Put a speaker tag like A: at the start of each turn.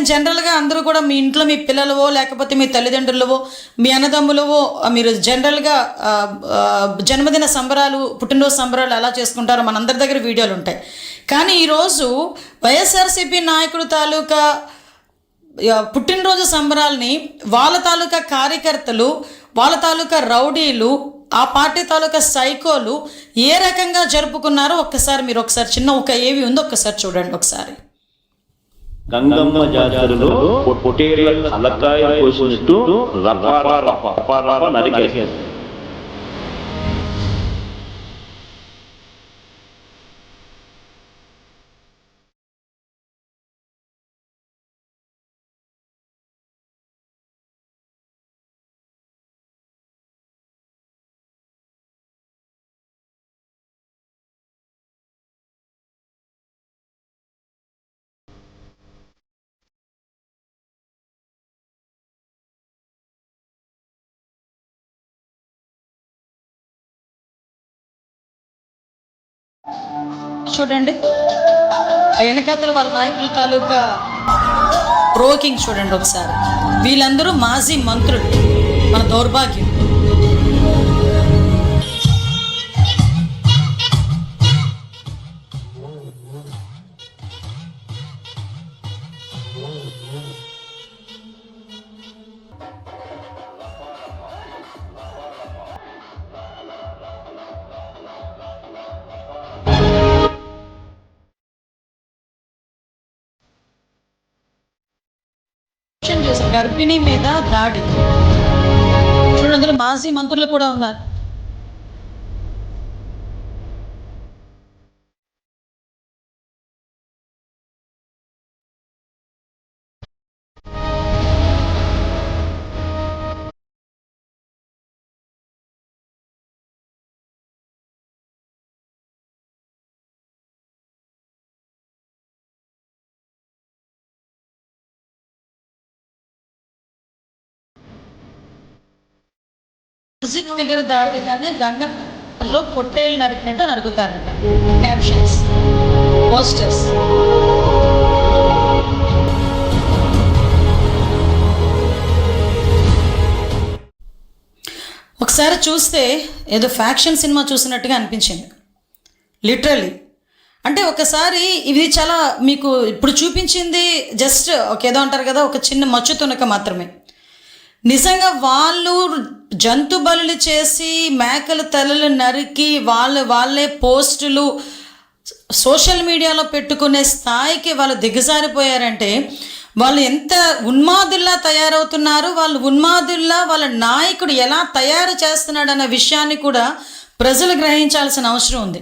A: జనరల్గా అందరూ కూడా మీ ఇంట్లో మీ పిల్లలవో లేకపోతే మీ తల్లిదండ్రులవో మీ అన్నదమ్ములవో మీరు జనరల్గా జన్మదిన సంబరాలు పుట్టినరోజు సంబరాలు ఎలా చేసుకుంటారో మనందరి దగ్గర వీడియోలు ఉంటాయి. కానీ ఈరోజు వైఎస్ఆర్సీపీ నాయకుడు తాలూకా పుట్టినరోజు సంబరాల్ని వాళ్ళ తాలూకా కార్యకర్తలు, వాళ్ళ తాలూకా రౌడీలు, ఆ పార్టీ తాలూకా సైకోలు ఏ రకంగా జరుపుకున్నారో మీరు ఒకసారి చిన్న ఒక ఏవి ఉందో ఒక్కసారి చూడండి. ఒకసారి
B: గంగమ్మ జాతరలో పొట్టేళ్ల తలకాయ కోసినట్టు నరికేశారు.
A: చూడండి వెనకాతల వాళ్ళ నాయకుల తాలూకా బ్రోకింగ్ చూడండి ఒకసారి. వీళ్ళందరూ మాజీ మంత్రులు. మన దౌర్భాగ్యం. గర్భిణి మీద దాడి చూడండి. అందులో మాజీ మంత్రులు కూడా ఉన్నారు. దగ్గర దాడి కానీ గంగలో పొట్టేళ్ళు నరికినట్టు నరుకుతారంట. Captions, posters. ఒకసారి చూస్తే ఏదో ఫ్యాక్షన్ సినిమా చూసినట్టుగా అనిపించింది లిటరలీ. అంటే ఒకసారి ఇది చాలా మీకు ఇప్పుడు చూపించింది జస్ట్ ఏదో అంటారు కదా, ఒక చిన్న మచ్చు తునక మాత్రమే. నిజంగా వాళ్ళు జంతు బలులు చేసి మేకల తలలు నరికి వాళ్ళే పోస్టులు సోషల్ మీడియాలో పెట్టుకునే స్థాయికి వాళ్ళు దిగజారిపోయారంటే వాళ్ళు ఎంత ఉన్మాదుల్లా తయారవుతున్నారు, వాళ్ళు ఉన్మాదుల్లా వాళ్ళ నాయకుడు ఎలా తయారు చేస్తున్నాడు అన్న విషయాన్ని కూడా ప్రజలు గ్రహించాల్సిన అవసరం ఉంది.